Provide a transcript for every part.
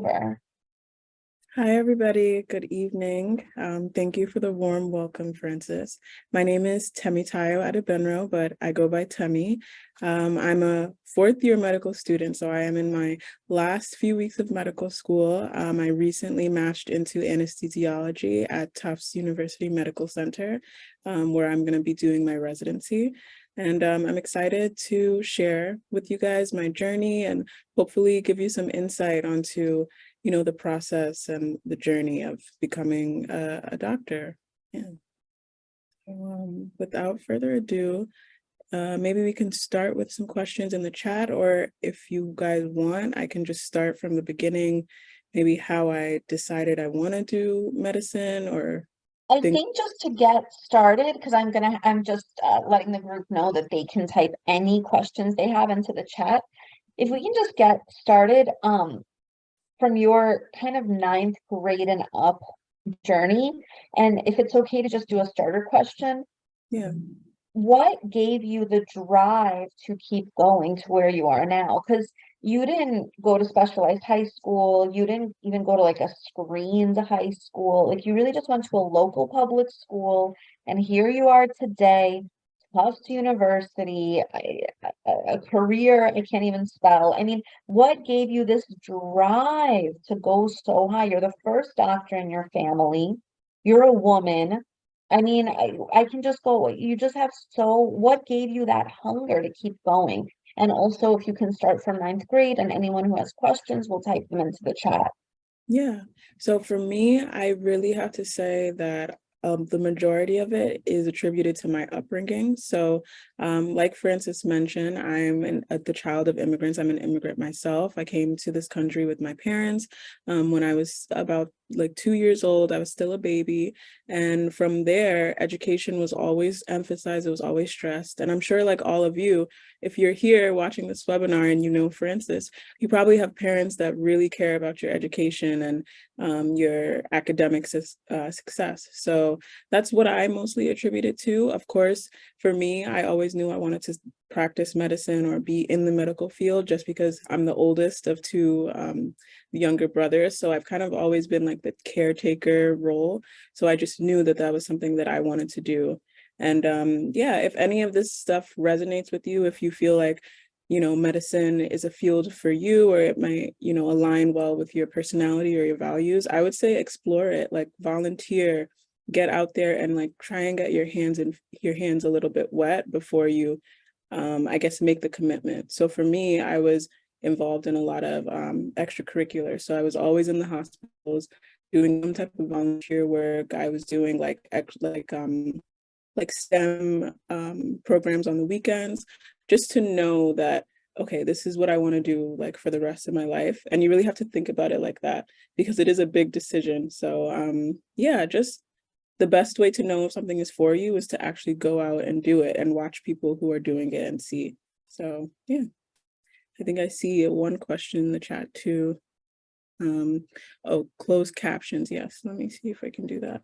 over. Hi, everybody. Good evening. Thank you for the warm welcome, Francis. My name is Temmy Adebenro, but I go by Temmy. I'm a fourth-year medical student, so I am in my last few weeks of medical school. I recently matched into anesthesiology at Tufts University Medical Center, where I'm going to be doing my residency. And I'm excited to share with you guys my journey and hopefully give you some insight onto the process and the journey of becoming a doctor. Yeah. Without further ado, maybe we can start with some questions in the chat, or if you guys want, I can just start from the beginning, maybe how I decided I want to do medicine or I think just to get started, because I'm just letting the group know that they can type any questions they have into the chat. If we can just get started, from your kind of ninth grade and up journey, and if it's okay to just do a starter question. Yeah. What gave you the drive to keep going to where you are now? Because you didn't go to specialized high school, you didn't even go to like a screened high school, like you really just went to a local public school, and here you are today, Tufts University, a career I can't even spell. I mean, what gave you this drive to go so high? You're the first doctor in your family, you're a woman. I mean, I can just go, you just have what gave you that hunger to keep going? And also, if you can start from ninth grade, and anyone who has questions will type them into the chat. Yeah. So for me, I really have to say that the majority of it is attributed to my upbringing. So like Francis mentioned, the child of immigrants. I'm an immigrant myself. I came to this country with my parents when I was about like 2 years old. I was still a baby. And from there, education was always emphasized. It was always stressed. And I'm sure like all of you, if you're here watching this webinar and you know Francis, you probably have parents that really care about your education and your academic success. So that's what I mostly attribute it to. Of course, for me, I always knew I wanted to practice medicine or be in the medical field just because I'm the oldest of two younger brothers. So I've kind of always been like the caretaker role. So I just knew that that was something that I wanted to do. And yeah, if any of this stuff resonates with you, if you feel like medicine is a field for you, or it might, align well with your personality or your values, I would say explore it, like volunteer, get out there and like try and get your hands a little bit wet before you, I guess, make the commitment. So for me, I was involved in a lot of extracurricular. So I was always in the hospitals doing some type of volunteer work. I was doing like STEM programs on the weekends, just to know that, okay, this is what I want to do like for the rest of my life. And you really have to think about it like that because it is a big decision. So yeah, just the best way to know if something is for you is to actually go out and do it and watch people who are doing it and see. So yeah, I think I see one question in the chat too. Oh, closed captions. Yes, let me see if I can do that.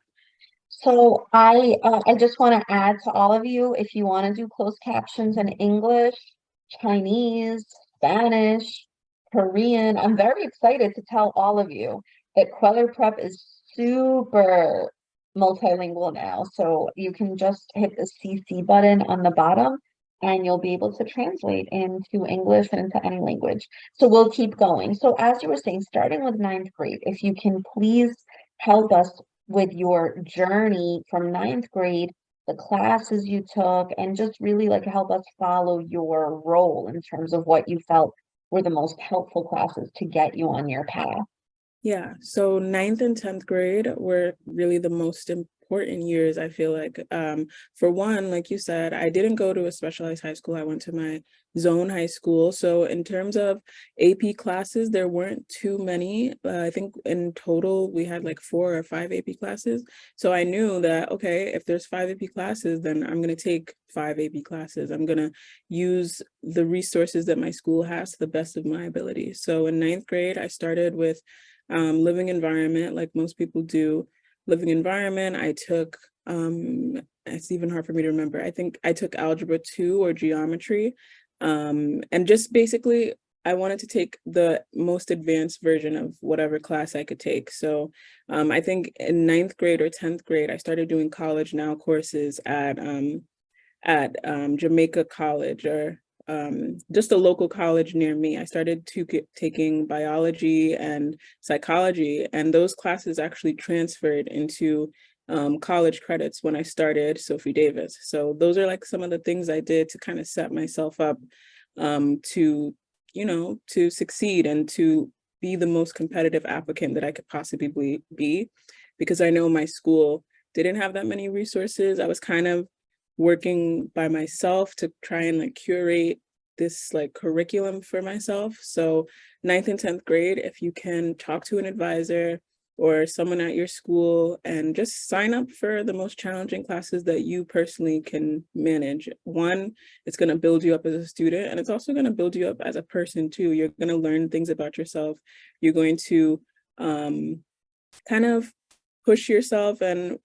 So I just want to add to all of you, if you want to do closed captions in English, Chinese, Spanish, Korean, I'm very excited to tell all of you that Kweller Prep is super multilingual now. So you can just hit the CC button on the bottom and you'll be able to translate into English and into any language. So we'll keep going. So as you were saying, starting with ninth grade, if you can please help us with your journey from ninth grade, the classes you took, and just really like help us follow your role in terms of what you felt were the most helpful classes to get you on your path. Yeah, so ninth and 10th grade were really the most important years, I feel like. For one, like you said, I didn't go to a specialized high school. I went to my zone high school. So in terms of AP classes, there weren't too many. I think in total, we had like 4 or 5 AP classes. So I knew that, okay, if there's 5 AP classes, then I'm going to take 5 AP classes. I'm going to use the resources that my school has to the best of my ability. So in ninth grade, I started with living environment, like most people do. Living environment, I took, it's even hard for me to remember. I think I took algebra 2 or geometry. And just basically I wanted to take the most advanced version of whatever class I could take. So I think in ninth grade or 10th grade, I started doing College Now courses at Jamaica College, or just a local college near me. I started taking biology and psychology, and those classes actually transferred into college credits when I started Sophie Davis. So those are like some of the things I did to kind of set myself up to, to succeed and to be the most competitive applicant that I could possibly be, because I know my school didn't have that many resources. I was kind of working by myself to try and like curate this like curriculum for myself. So ninth and 10th grade, if you can talk to an advisor or someone at your school and just sign up for the most challenging classes that you personally can manage. One, it's going to build you up as a student, and it's also going to build you up as a person too. You're going to learn things about yourself. You're going to kind of push yourself, and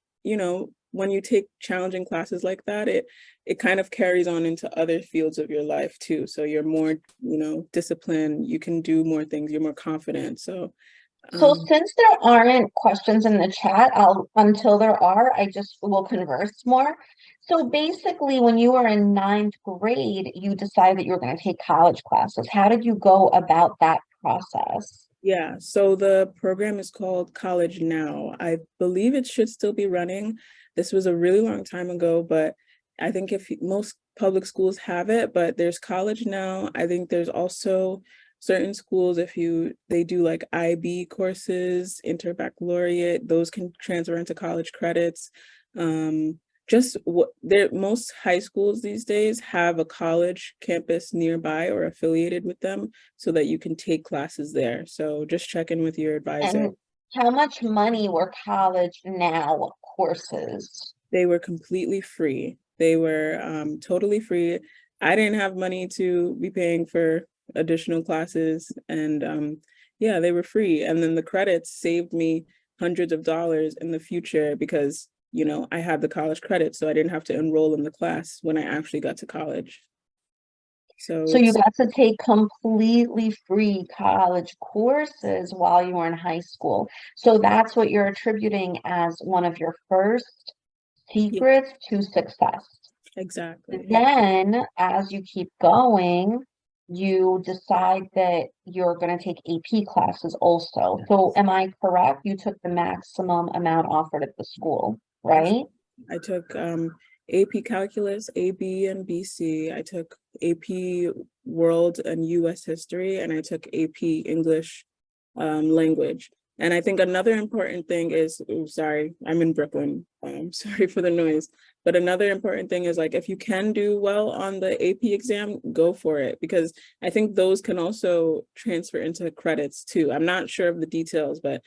when you take challenging classes like that, it kind of carries on into other fields of your life too. So you're more, disciplined, you can do more things, you're more confident. So So since there aren't questions in the chat, until there are, I just will converse more. So basically, when you were in ninth grade, you decided that you were going to take college classes. How did you go about that process? yeah, so the program is called College Now. I believe it should still be running. This was a really long time ago, but I think if most public schools have it, but there's College Now. I think there's also certain schools, if they do like IB courses, interbaccalaureate, those can transfer into college credits. Just what there most high schools these days have a college campus nearby or affiliated with them, so that you can take classes there. So just check in with your advisor. And how much money were College Now courses? They were completely free. They were totally free. I didn't have money to be paying for additional classes, and yeah, they were free. And then the credits saved me hundreds of dollars in the future, because I had the college credits, so I didn't have to enroll in the class when I actually got to college. So So you it's got to take completely free college courses while you were in high school. So that's what you're attributing as one of your first yeah, secrets to success. exactly. Then, as you keep going, you decide that you're going to take AP classes also. So, am I correct? You took the maximum amount offered at the school, right? I took AP Calculus, AB and BC. I took AP World and US History, and I took AP English language. And I think another important thing is, oh, sorry, I'm in Brooklyn. Sorry for the noise. But another important thing is, like, if you can do well on the AP exam, go for it, because I think those can also transfer into credits too. I'm not sure of the details, but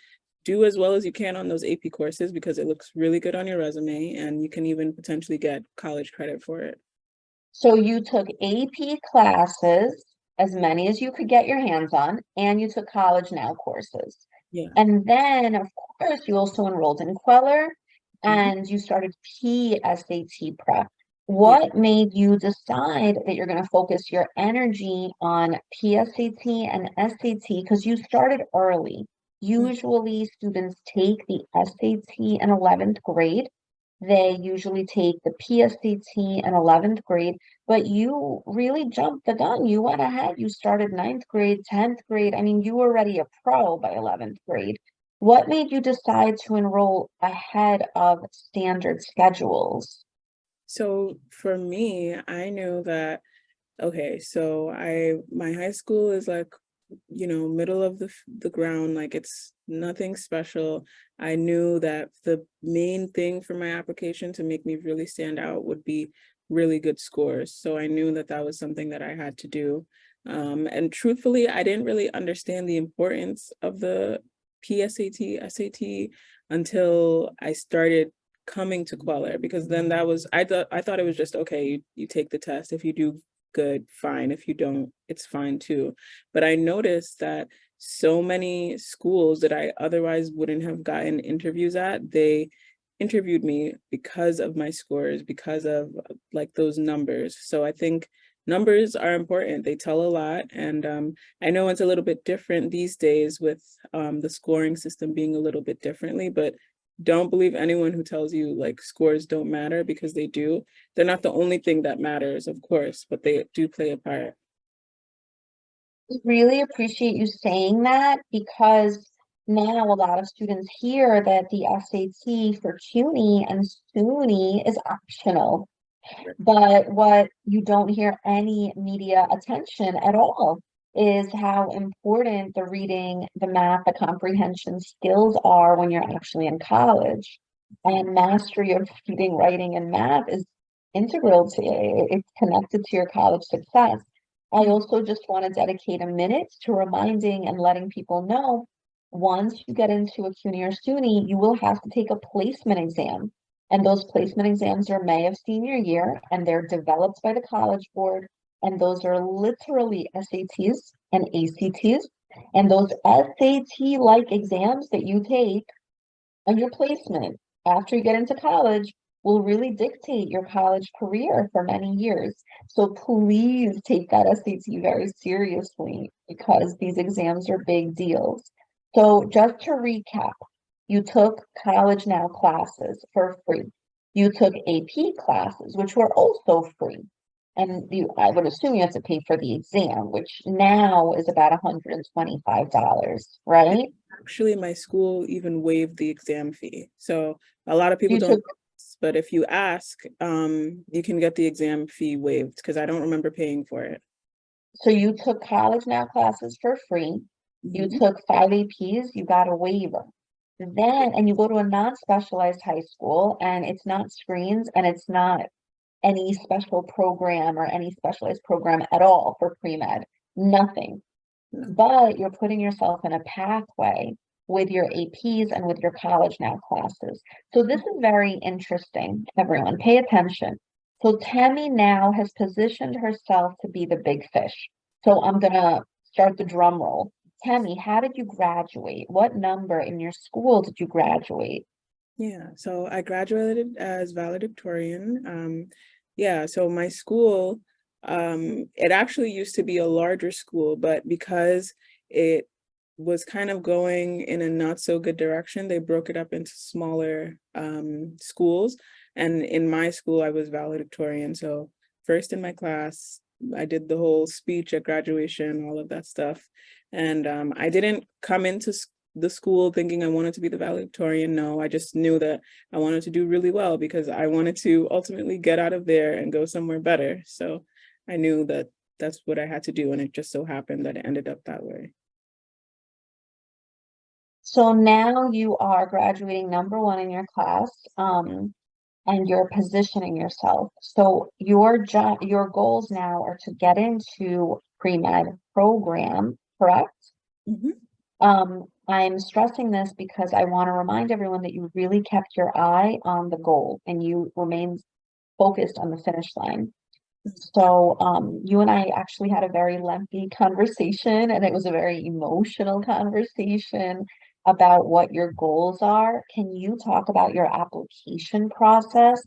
do as well as you can on those AP courses, because it looks really good on your resume, and you can even potentially get college credit for it. So, you took AP classes, as many as you could get your hands on, and you took College Now courses. Yeah. And then, of course, you also enrolled in Kweller Mhm. and you started PSAT prep. Yeah. What made you decide that you're going to focus your energy on PSAT and SAT? Because you started early. Mm. Usually, students take the SAT in 11th grade. They usually take the PSAT in 11th grade, but you really jumped the gun. You went ahead. You started ninth grade, 10th grade. I mean, you were already a pro by 11th grade. What made you decide to enroll ahead of standard schedules? So for me, I knew that, okay, so my high school is like, middle of the ground, like it's nothing special. I knew that the main thing for my application to make me really stand out would be really good scores. So I knew that that was something that I had to do. And truthfully, I didn't really understand the importance of the PSAT, SAT until I started coming to Kweller, because then I thought it was just, okay, you take the test. If you do good, fine. If you don't, it's fine too. But I noticed that so many schools that I otherwise wouldn't have gotten interviews at, they interviewed me because of my scores, because of like those numbers. So I think numbers are important. They tell a lot. And I know it's a little bit different these days with the scoring system being a little bit differently, but don't believe anyone who tells you like scores don't matter, because they do. They're not the only thing that matters, of course, but they do play a part. Really appreciate you saying that because now a lot of students hear that the SAT for CUNY and SUNY is optional. But what you don't hear any media attention at all is how important the reading, the math, the comprehension skills are when you're actually in college. And mastery of reading, writing, and math is integral to it. It's connected to your college success. I also just want to dedicate a minute to reminding and letting people know once you get into a CUNY or SUNY, you will have to take a placement exam. And those placement exams are May of senior year, and they're developed by the College Board. And those are literally SATs and ACTs. And those SAT-like exams that you take on your placement after you get into college will really dictate your college career for many years. So please take that SAT very seriously because these exams are big deals. So just to recap, you took College Now classes for free. You took AP classes, which were also free. And I would assume you have to pay for the exam, which now is about $125, right? Actually, my school even waived the exam fee. So a lot of people You don't took know this, but if you ask, you can get the exam fee waived, because I don't remember paying for it. So you took College Now classes for free. You Mhm. took 5 APs, you got a waiver. Then, and you go to a non-specialized high school and it's not screens and it's not any special program or any specialized program at all for pre-med, nothing. No. But you're putting yourself in a pathway with your APs and with your College Now classes. So this is very interesting, everyone. Pay attention. So Tammy now has positioned herself to be the big fish. So I'm gonna start the drum roll. Tammy, how did you graduate? What number in your school did you graduate? Yeah, so I graduated as valedictorian. Yeah, so my school, it actually used to be a larger school, but because it was kind of going in a not so good direction, they broke it up into smaller schools. And in my school, I was valedictorian. So first in my class, I did the whole speech at graduation, all of that stuff. And I didn't come into the school thinking I wanted to be the valedictorian. No, I just knew that I wanted to do really well because I wanted to ultimately get out of there and go somewhere better. So I knew that that's what I had to do. And it just so happened that it ended up that way. So now you are graduating number one in your class, and you're positioning yourself. So your goals now are to get into pre-med program, correct? Mhm. I'm stressing this because I want to remind everyone that you really kept your eye on the goal and you remained focused on the finish line. So, you and I actually had a very lengthy conversation, and it was a very emotional conversation about what your goals are. Can you talk about your application process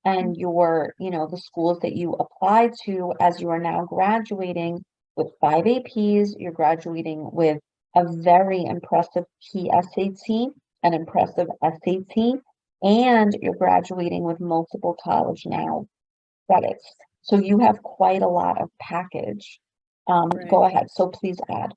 and the schools that you applied to as you are now graduating with 5 APs? You're graduating with a very impressive PSAT, an impressive SAT, and you're graduating with multiple College Now credits. So you have quite a lot of package. Right. Go ahead. So please add.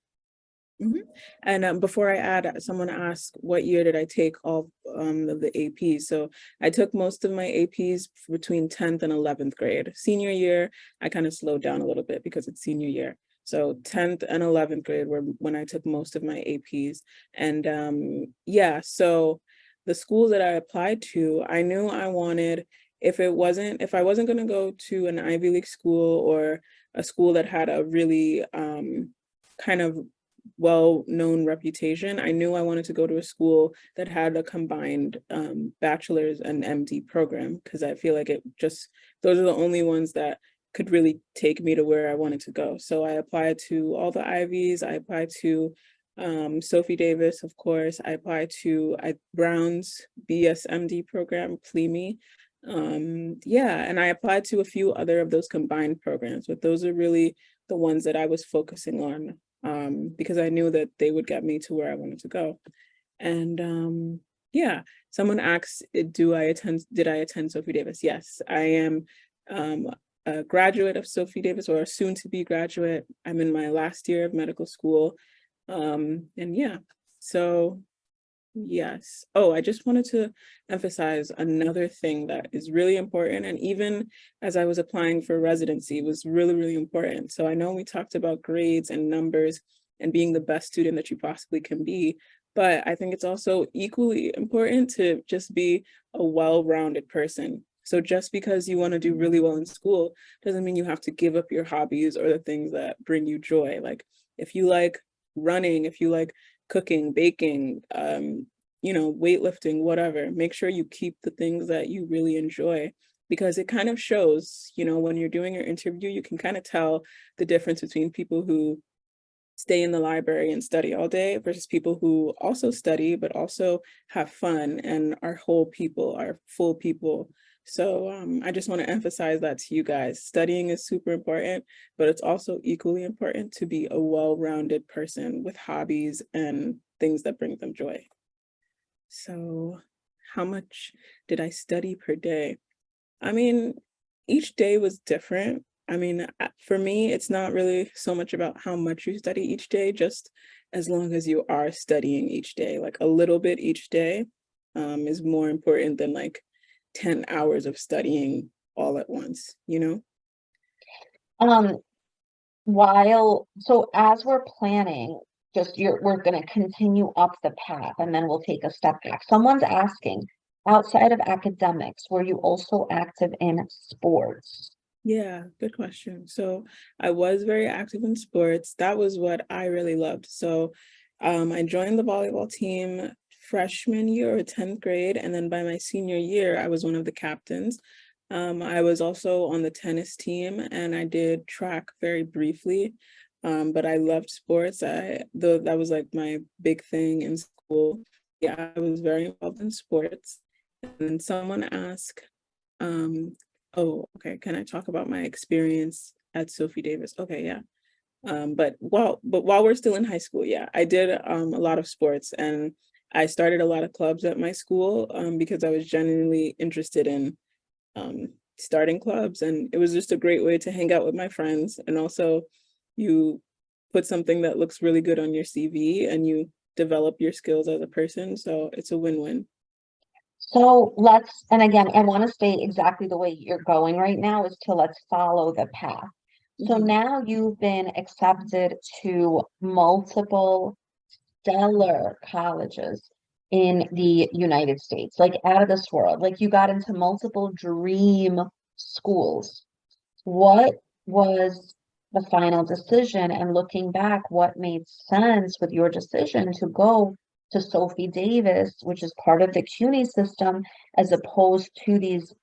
Mhm. And before I add, someone asked what year did I take all of the APs? So I took most of my APs between 10th and 11th grade. Senior year, I kind of slowed down a little bit because it's senior year. So 10th and 11th grade were when I took most of my APs. And yeah, so the schools that I applied to, I knew I wanted, if I wasn't going to go to an Ivy League school or a school that had a really kind of well-known reputation, I knew I wanted to go to a school that had a combined bachelor's and MD program, because I feel like those are the only ones that could really take me to where I wanted to go. So I applied to all the Ivies. I applied to Sophie Davis, of course. I applied to Brown's BSMD program, PLEMI. Yeah, and I applied to a few other of those combined programs, but those are really the ones that I was focusing on, because I knew that they would get me to where I wanted to go. And yeah, someone asked, did I attend Sophie Davis? Yes, I am um, a graduate of Sophie Davis, or a soon to be graduate. I'm in my last year of medical school. And yeah, so yes. Oh, I just wanted to emphasize another thing that is really important. And even as I was applying for residency, was really, really important. So I know we talked about grades and numbers and being the best student that you possibly can be, but I think it's also equally important to just be a well-rounded person. So just because you want to do really well in school doesn't mean you have to give up your hobbies or the things that bring you joy. Like if you like running, if you like cooking, baking, weightlifting, whatever. Make sure you keep the things that you really enjoy, because it kind of shows, when you're doing your interview, you can kind of tell the difference between people who stay in the library and study all day versus people who also study but also have fun and are whole people, are full people. So I just want to emphasize that to you guys. Studying is super important, but it's also equally important to be a well-rounded person with hobbies and things that bring them joy. So how much did I study per day? I mean, each day was different. I mean, for me, it's not really so much about how much you study each day, just as long as you are studying each day, like a little bit each day, is more important than like 10 hours of studying all at once, you know? Um, so as we're planning, we're going to continue up the path and then we'll take a step back. Someone's asking, outside of academics, were you also active in sports? Yeah, good question. So I was very active in sports. That was what I really loved. So I joined the volleyball team freshman year or 10th grade. And then by my senior year, I was one of the captains. I was also on the tennis team and I did track very briefly. But I loved sports. That was like my big thing in school. Yeah, I was very involved in sports. And someone asked, um, oh, okay. Can I talk about my experience at Sophie Davis? Okay, yeah. But while we're still in high school, yeah, I did a lot of sports, and I started a lot of clubs at my school because I was genuinely interested in starting clubs, and it was just a great way to hang out with my friends. And also, you put something that looks really good on your CV, and you develop your skills as a person. So it's a win-win. And again, I want to stay exactly the way you're going right now is to let's follow the path. So Mhm. now you've been accepted to multiple stellar colleges in the United States, like out of this world. Like you got into multiple dream schools. What was the final decision? And looking back, what made sense with your decision to go to Sophie Davis, which is part of the CUNY system, as opposed to these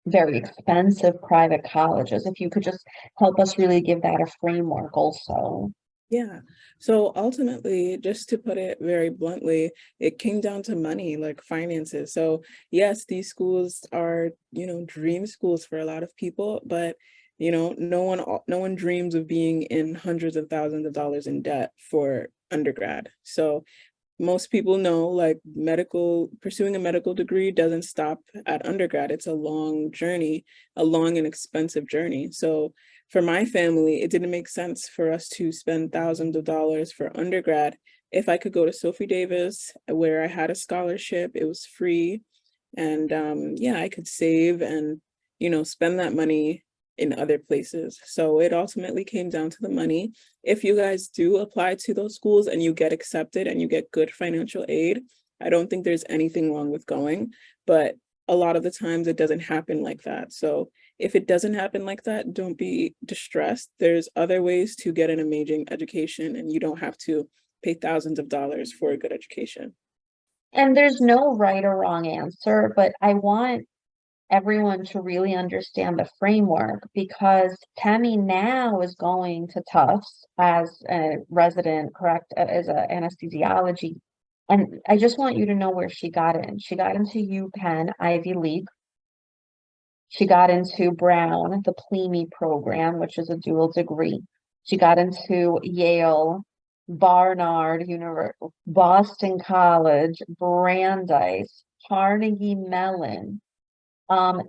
very expensive private colleges? If you could just help us really give that a framework also. Yeah. So ultimately, just to put it very bluntly, it came down to money, like finances. So yes, these schools are, dream schools for a lot of people, but no one dreams of being in hundreds of thousands of dollars in debt for undergrad. So most people know, like, pursuing a medical degree doesn't stop at undergrad. It's a long journey, a long and expensive journey. So for my family, it didn't make sense for us to spend thousands of dollars for undergrad. If I could go to Sophie Davis, where I had a scholarship, it was free. And yeah, I could save and, spend that money in other places. So it ultimately came down to the money. If you guys do apply to those schools and you get accepted and you get good financial aid, I don't think there's anything wrong with going. But a lot of the times it doesn't happen like that. So if it doesn't happen like that, don't be distressed. There's other ways to get an amazing education, and you don't have to pay thousands of dollars for a good education. And there's no right or wrong answer, but I want everyone to really understand the framework because Temmy now is going to Tufts as a resident, correct, as a anesthesiology. And I just want you to know where she got in. She got into UPenn, Ivy League. She got into Brown, the PLEMI program, which is a dual degree. She got into Yale, Barnard University, Boston College, Brandeis, Carnegie Mellon.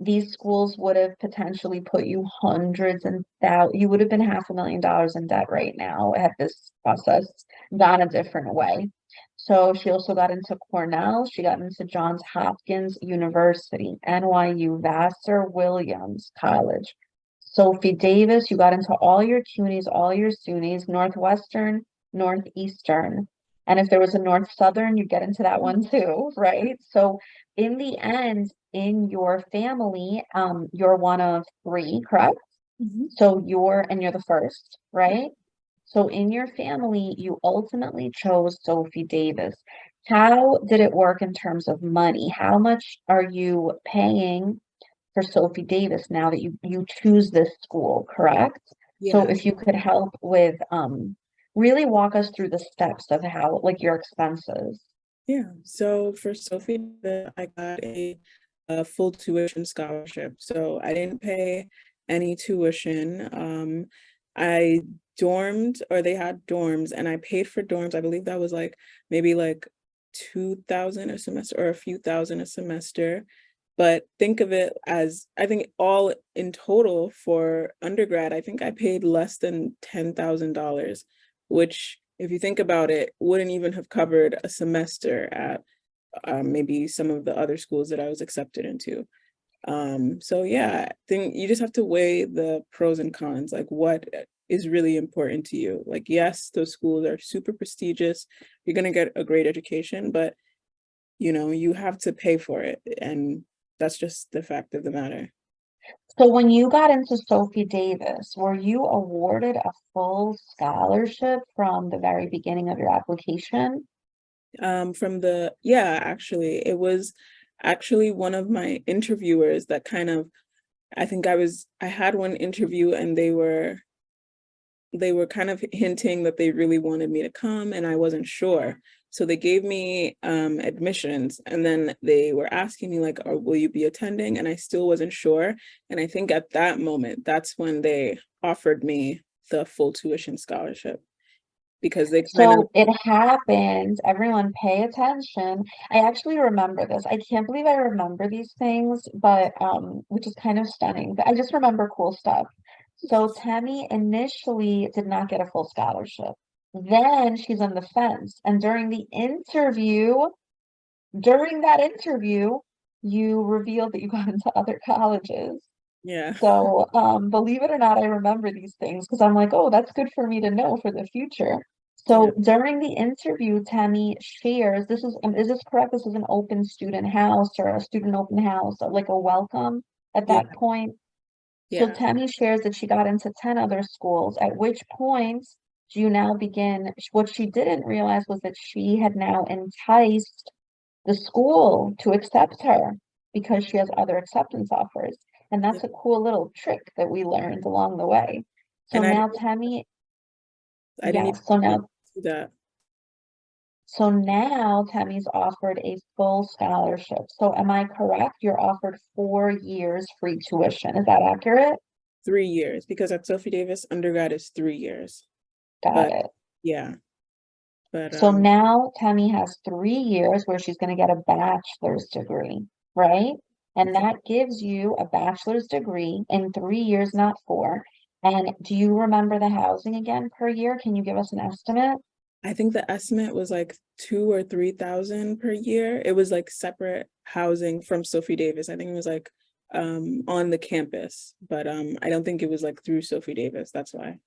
These schools would have potentially put you hundreds and thousands, you would have been $500,000 in debt right now had this process gone a different way. So she also got into Cornell, she got into Johns Hopkins University, NYU, Vassar Williams College, Sophie Davis, you got into all your CUNYs, all your SUNYs, Northwestern, Northeastern. And if there was a North Southern, you'd get into that one too, right? So in the end, in your family, you're one of three, correct? Mhm. So you're the first, right? So in your family, you ultimately chose Sophie Davis. How did it work in terms of money? How much are you paying for Sophie Davis now that you choose this school, correct? So Yeah. if you could help with really walk us through the steps of how like your expenses. Yeah. So for Sophie, I got a full tuition scholarship. So I didn't pay any tuition. I dormed, or they had dorms, and I paid for dorms. I believe that was like maybe like 2,000 a semester or a few thousand a semester. But think of it as, I think all in total for undergrad, I think I paid less than $10,000, which, if you think about it, wouldn't even have covered a semester at maybe some of the other schools that I was accepted into. So yeah, I think you just have to weigh the pros and cons, like what is really important to you. Like, yes, those schools are super prestigious, you're gonna get a great education, but you have to pay for it, and that's just the fact of the matter. So when you got into Sophie Davis, were you awarded a full scholarship from the very beginning of your application? From the Yeah, actually, it was actually one of my interviewers that kind of, I had one interview, and they were kind of hinting that they really wanted me to come, and I wasn't sure. So they gave me admissions, and then they were asking me like, oh, will you be attending? And I still wasn't sure. And I think at that moment, that's when they offered me the full tuition scholarship, because they kind of, So it happened. Everyone pay attention. I actually remember this. I can't believe I remember these things, but which is kind of stunning. But I just remember cool stuff. So Tammy initially did not get a full scholarship. Then she's on the fence. And during that interview, you revealed that you got into other colleges. yeah. So, believe it or not, I remember these things because I'm like, oh, that's good for me to know for the future. Yeah. So during the interview, Tammy shares, is this correct? This is an open student house or a student open house, like a welcome at Yeah. that point. So Yeah. Tammy shares that she got into 10 other schools, at which point do you now begin? What she didn't realize was that she had now enticed the school to accept her because she has other acceptance offers. And Yeah. that's a cool little trick that we learned along the way. So And now Tammy, I didn't yes, even do that. so now Tammy's offered a full scholarship. So am I correct? You're offered 4 years free tuition. Is that accurate? 3 years, because at Sophie Davis, undergrad is 3 years. Got But it. yeah, but So now Tammy has 3 years where she's going to get a bachelor's degree, right? And that gives you a bachelor's degree in 3 years, not four. And do you remember the housing again per year? Can you give us an estimate? I think the estimate was like 2 or 3 thousand per year. It was like separate housing from Sophie Davis. I think it was like on the campus, but I don't think it was like through Sophie Davis. That's why.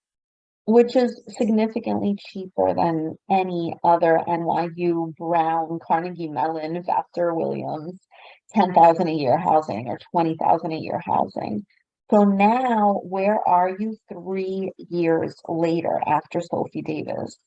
Which is significantly cheaper than any other NYU, Brown, Carnegie Mellon, Vassar Williams, 10,000 a year housing or 20,000 a year housing. So now, where are you 3 years later after Sophie Davis?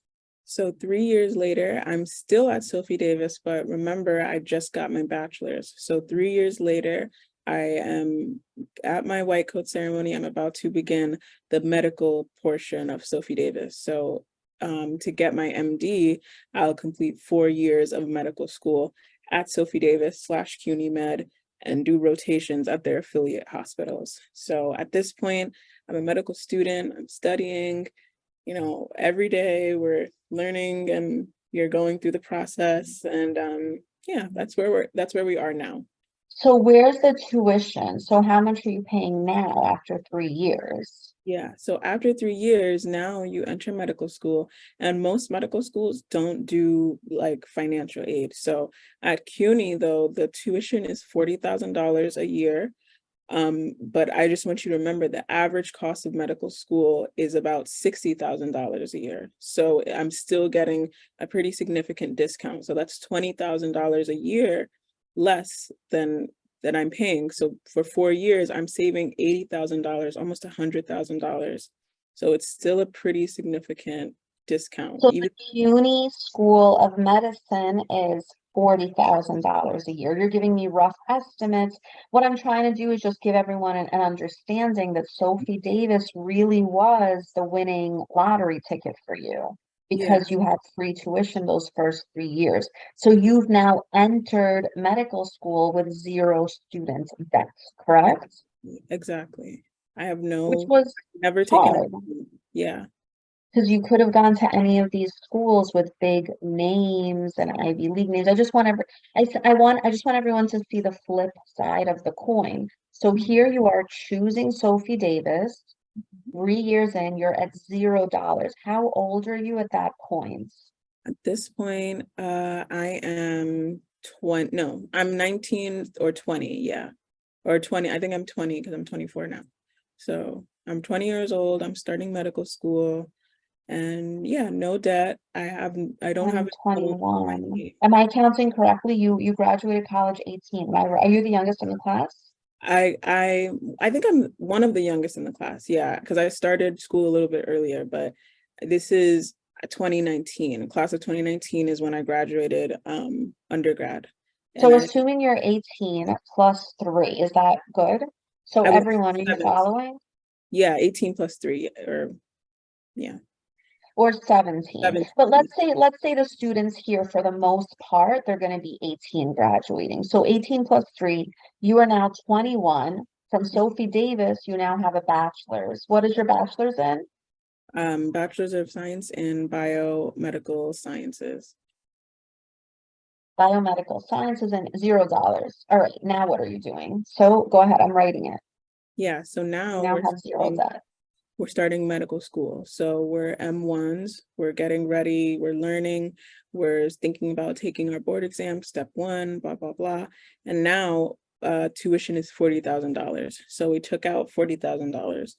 So 3 years later, I'm still at Sophie Davis, but remember, I just got my bachelor's. So 3 years later, I am at my white coat ceremony. I'm about to begin the medical portion of Sophie Davis. So to get my MD, I'll complete 4 years of medical school at Sophie Davis / CUNY Med. and do rotations at their affiliate hospitals. So at this point, I'm a medical student, I'm studying, every day we're learning and you're going through the process. And yeah, that's where we are now. So where's the tuition? So how much are you paying now after 3 years? Yeah, so after 3 years, now you enter medical school, and most medical schools don't do like financial aid. So at CUNY, though, the tuition is $40,000 a year. But I just want you to remember the average cost of medical school is about $60,000 a year. So I'm still getting a pretty significant discount. So that's $20,000 a year less than I'm paying. So for 4 years, I'm saving $80,000, almost $100,000. So it's still a pretty significant discount. So the Even CUNY School of Medicine is $40,000 a year. You're giving me rough estimates. What I'm trying to do is just give everyone an understanding that Sophie Davis really was the winning lottery ticket for you yeah, because you had free tuition those first 3 years. So you've now entered medical school with zero student debt, correct? exactly. I have Which was never taken. hard. Yeah. Because you could have gone to any of these schools with big names and Ivy League names. I just want everyone to see the flip side of the coin. So here you are choosing Sophie Davis. 3 years in, you're at $0. How old are you at that point? At this point, I am 20, no, I'm 19 or 20, yeah. Or 20, I think I'm 20 because I'm 24 now. So I'm 20 years old, I'm starting medical school, and yeah, no debt. I don't have I'm a loan on my 21. name. Am I counting correctly? You graduated college 18, right? Are you the youngest in the class? I I I think I'm one of the youngest in the class, yeah, because I started school a little bit earlier, but this is 2019. Class of 2019 is when I graduated undergrad. And So assuming you're 18 plus 3, is that good? So I was everyone, are you 7. following? Yeah, 18 plus 3, or yeah, Or 17. But 17. let's say the students here, for the most part, they're going to be 18 graduating. So 18 plus 3, you are now 21. From Sophie Davis, you now have a bachelor's. What is your bachelor's in? Bachelor's of Science in Biomedical Sciences. Biomedical sciences and $0. All right, now what are you doing? So go ahead, I'm writing it. Yeah, so You now now have zero debt. we're starting medical school. So we're M1s, we're getting ready, we're learning, we're thinking about taking our board exam, step one, blah, blah, blah. And now tuition is $40,000. So we took out $40,000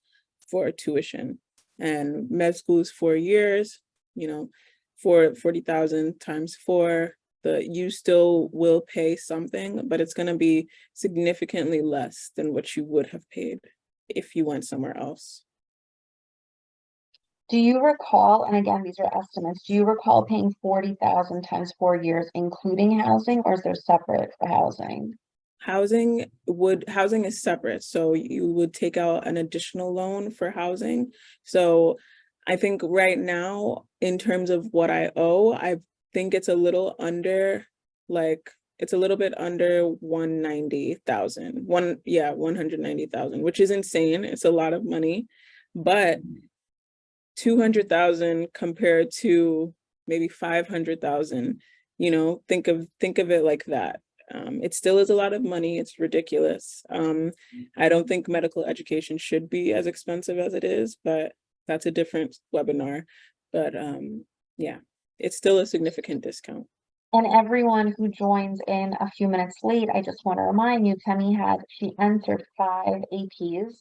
for tuition. And med school is 4 years, for 40,000 times four, you still will pay something, but it's going to be significantly less than what you would have paid if you went somewhere else. Do you recall, and again, these are estimates, do you recall paying 40,000 times 4 years, including housing, or is there separate for housing? Housing is separate, so you would take out an additional loan for housing. So I think right now, in terms of what I owe, I think it's a little under, like, it's a little bit under 190,000. 190,000, which is insane. It's a lot of money, but 200,000 compared to maybe 500,000, think of it like that. It still is a lot of money. It's ridiculous. I don't think medical education should be as expensive as it is, but that's a different webinar. But yeah, it's still a significant discount. And everyone who joins in a few minutes late, I just want to remind you, she entered 5 APs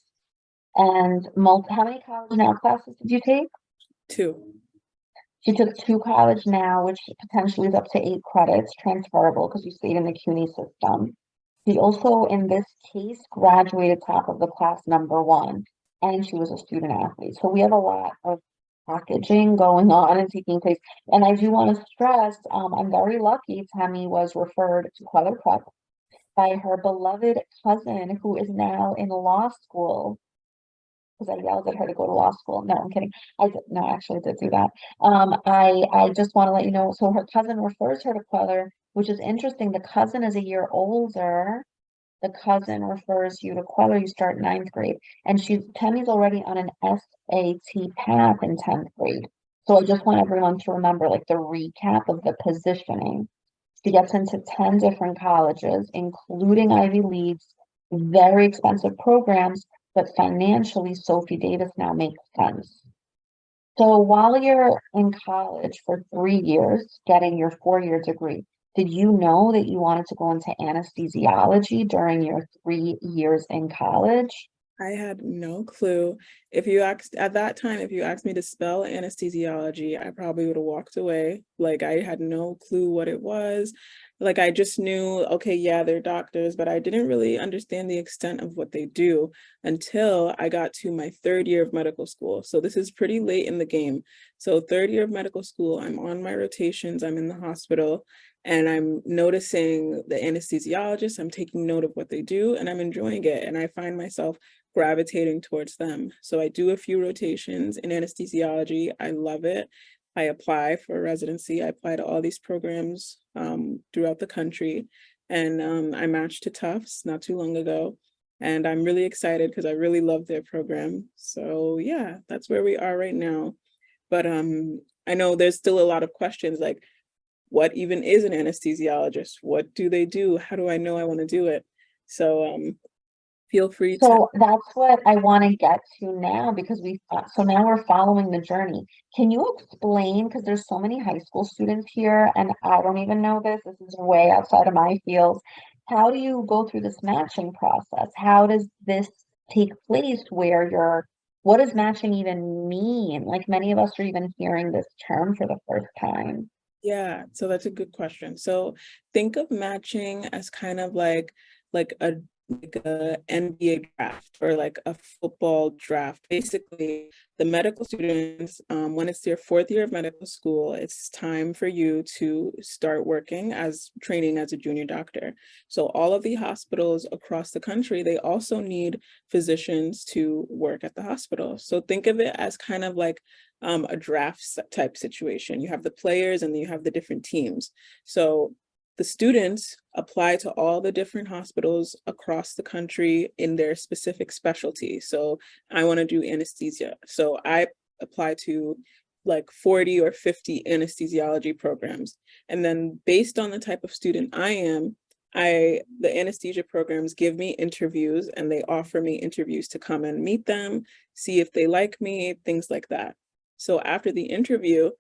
and how many college now classes did you take? 2. She took 2 college now, which potentially is up to 8 credits, transferable because you stayed in the CUNY system. She also, in this case, graduated top of the class #1, and she was a student athlete. So we have a lot of packaging going on and taking place. And I do want to stress, I'm very lucky Temmy was referred to Kweller Prep by her beloved cousin, who is now in law school. Because I yelled at her to go to law school. No, I'm kidding. I did, no, actually I did do that. I just want to let you know. So her cousin refers her to Kweller, which is interesting. The cousin is a year older, the cousin refers you to Kweller, you start ninth grade. And Tammy's already on an SAT path in 10th grade. So I just want everyone to remember like the recap of the positioning. She gets into 10 different colleges, including Ivy Leagues, very expensive programs, but financially, Sophie Davis now makes sense. So while you're in college for 3 years, getting your 4-year degree, did you know that you wanted to go into anesthesiology during your 3 years in college? I had no clue. If you asked at that time, if you asked me to spell anesthesiology, I probably would have walked away. Like I had no clue what it was. Like I just knew, okay, yeah, they're doctors, but I didn't really understand the extent of what they do until I got to my third year of medical school. So this is pretty late in the game. So third year of medical school, I'm on my rotations, I'm in the hospital, and I'm noticing the anesthesiologist, I'm taking note of what they do, and I'm enjoying it. And I find myself gravitating towards them. So I do a few rotations in anesthesiology. I love it. I apply for residency. I apply to all these programs throughout the country. And I matched to Tufts not too long ago. And I'm really excited because I really love their program. So yeah, that's where we are right now. But I know there's still a lot of questions like, what even is an anesthesiologist? What do they do? How do I know I want to do it? So feel free to. So that's what I want to get to now because so now we're following the journey. Can you explain, because there's so many high school students here and I don't even know this is way outside of my field. How do you go through this matching process? How does this take place where what does matching even mean? Like many of us are even hearing this term for the first time. Yeah, so that's a good question. So think of matching as kind of like a NBA draft or like a football draft. Basically, the medical students, when it's their fourth year of medical school, it's time for you to start working as training as a junior doctor. So all of the hospitals across the country, they also need physicians to work at the hospital. So think of it as kind of like a draft type situation. You have the players and then you have the different teams. So the students apply to all the different hospitals across the country in their specific specialty. So I want to do anesthesia. So I apply to like 40 or 50 anesthesiology programs. And then based on the type of student I am, the anesthesia programs give me interviews and they offer me interviews to come and meet them, see if they like me, things like that. So after the interview,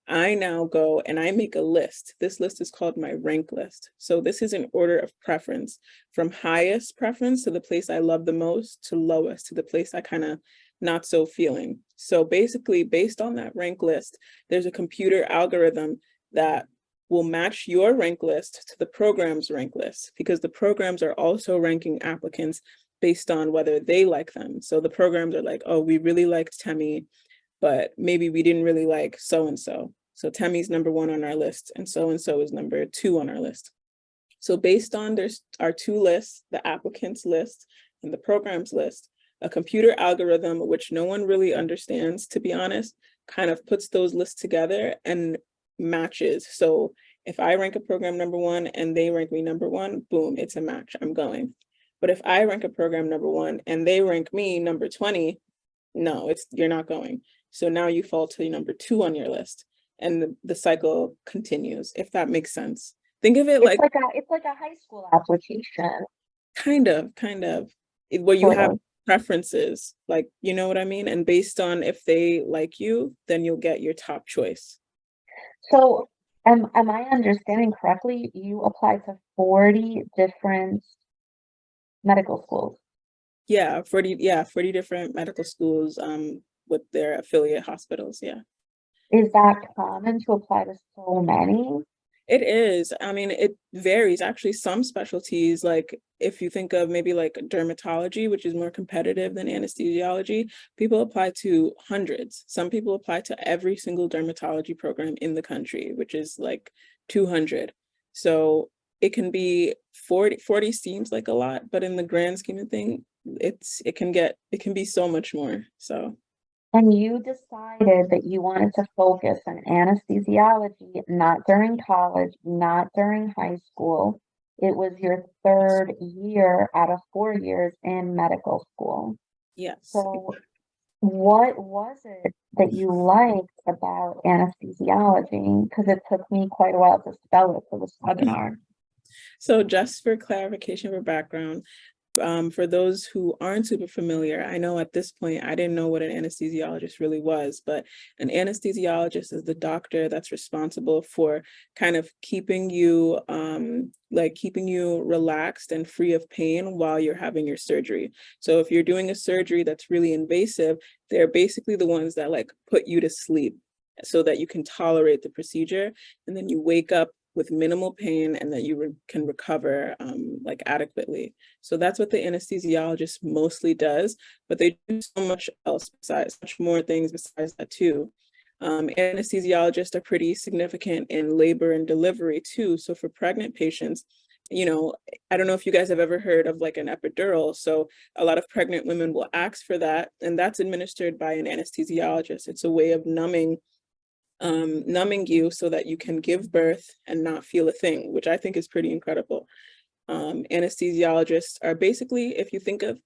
I now go and I make a list. This list is called my rank list. So this is in order of preference from highest preference to the place I love the most to lowest to the place I kind of not so feeling. So basically, based on that rank list, there's a computer algorithm that will match your rank list to the program's rank list because the programs are also ranking applicants based on whether they like them. So the programs are like, oh, we really liked Temmy, but maybe we didn't really like so-and-so. So Tammy's number one on our list and so-and-so is number two on our list. So based on there's our two lists, the applicants list and the programs list, a computer algorithm, which no one really understands, to be honest, kind of puts those lists together and matches. So if I rank a program number one and they rank me number one, boom, it's a match, I'm going. But if I rank a program number one and they rank me number 20, no, you're not going. So now you fall to number two on your list and the cycle continues, if that makes sense. Think of it It's like like a high school application, kind of, where you sort have of. preferences, like, you know what I mean? And based on if they like you, then you'll get your top choice. So, am I understanding correctly? You applied to 40 different medical schools. Yeah, 40 different medical schools with their affiliate hospitals. Yeah. Is that common to apply to so many? It is. I mean, it varies. Actually, some specialties, like if you think of maybe like dermatology, which is more competitive than anesthesiology, people apply to hundreds. Some people apply to every single dermatology program in the country, which is like 200. So it can be 40 seems like a lot, but in the grand scheme of thing, it can be so much more. So And you decided that you wanted to focus on anesthesiology, not during college, not during high school. It was your third year out of 4 years in medical school. Yes. So what was it that you liked about anesthesiology? Because it took me quite a while to spell it for this webinar. So just for clarification for background, for those who aren't super familiar, I know at this point, I didn't know what an anesthesiologist really was, but an anesthesiologist is the doctor that's responsible for kind of keeping you, keeping you relaxed and free of pain while you're having your surgery. So if you're doing a surgery that's really invasive, they're basically the ones that like put you to sleep so that you can tolerate the procedure, and then you wake up with minimal pain and that you can recover like adequately. So that's what the anesthesiologist mostly does, but they do so much else besides, much more things besides that too. Anesthesiologists are pretty significant in labor and delivery too. So for pregnant patients, you know, I don't know if you guys have ever heard of like an epidural. So a lot of pregnant women will ask for that, and that's administered by an anesthesiologist. It's a way of numbing you so that you can give birth and not feel a thing, which I think is pretty incredible. Anesthesiologists are basically, if you think of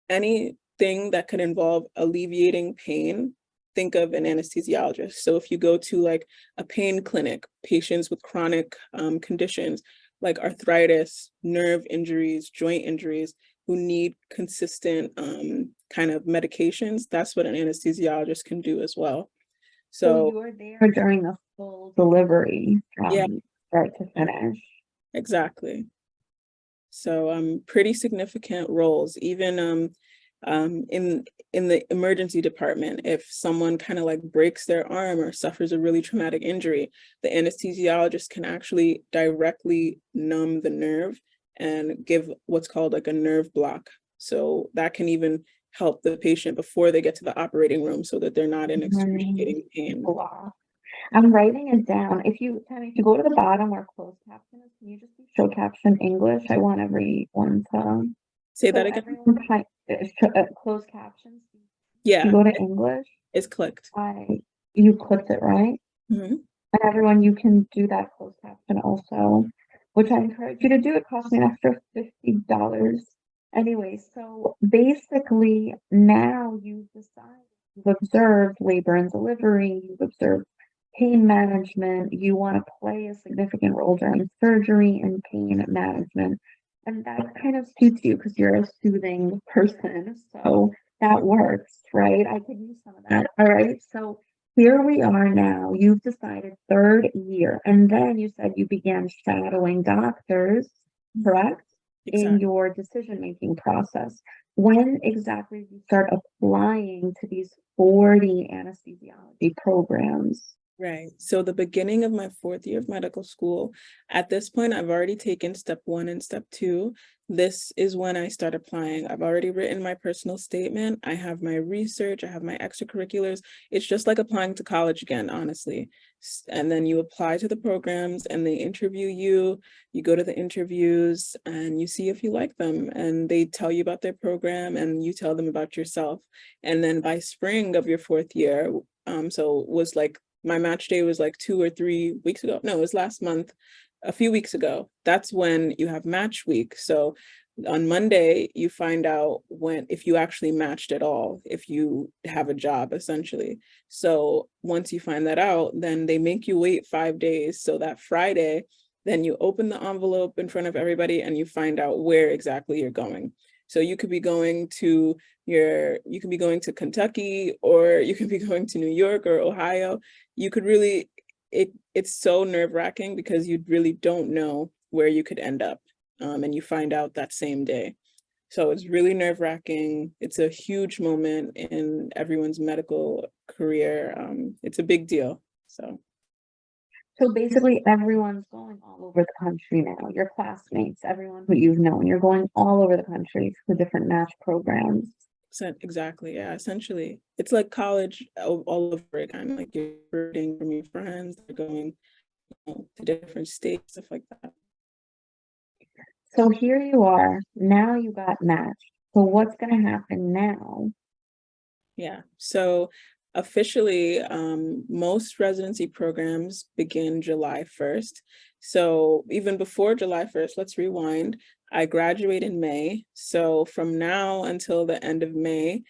anything that could involve alleviating pain, think of an anesthesiologist. So if you go to like a pain clinic, patients with chronic conditions like arthritis, nerve injuries, joint injuries, who need consistent kind of medications, that's what an anesthesiologist can do as well. So So you were there during the full delivery yeah, from start to finish. exactly. So pretty significant roles, even in the emergency department. If someone kind of like breaks their arm or suffers a really traumatic injury, the anesthesiologist can actually directly numb the nerve and give what's called like a nerve block. So that can even help the patient before they get to the operating room so that they're not in Mhm. excruciating pain. Wow. I'm writing it down. If you, Tammy, if you go to the bottom where closed caption is, can you just do show caption English? I want everyone to. Say So that again? everyone type closed captions. You Yeah, go to English. it's clicked. I You clicked it right, Mhm. and everyone you can do that closed caption also, which I encourage you to do. It costs me an extra $50. Anyway, so basically now you've decided, you've observed labor and delivery, you've observed pain management, you want to play a significant role during surgery and pain management. And that kind of suits you because you're a soothing person. So that works, right? I could use some of that. All right. So here we are now. You've decided third year, and then you said you began shadowing doctors, correct? In Exactly. your decision-making process. When exactly did you start applying to these 40 anesthesiology programs? Right. So the beginning of my fourth year of medical school, at this point, I've already taken step one and step two. This is when I start applying. I've already written my personal statement. I have my research. I have my extracurriculars. It's just like applying to college again, honestly. And then you apply to the programs and they interview you. You go to the interviews and you see if you like them. And they tell you about their program and you tell them about yourself. And then by spring of your fourth year, so was like my match day was like 2 or 3 weeks ago. No, it was last month, a few weeks ago. That's when you have match week. So on Monday, you find out when if you actually matched at all, if you have a job essentially. So once you find that out, then they make you wait 5 days. So that Friday, then you open the envelope in front of everybody and you find out where exactly you're going. So you could be going to you could be going to Kentucky, or you could be going to New York or Ohio. You could really, it's so nerve-wracking because you really don't know where you could end up, and you find out that same day. So it's really nerve-wracking. It's a huge moment in everyone's medical career. It's a big deal. So So basically, everyone's going all over the country now. Your classmates, everyone who you've known, you're going all over the country to different match programs. exactly, yeah, essentially. It's like college all over again. Like you're recruiting from your friends, they're going to different states, stuff like that. So here you are. Now you got matched. So what's going to happen now? Yeah. So officially, most residency programs begin July 1st. So even before July 1st, let's rewind. I graduate in May. So from now until the end of May,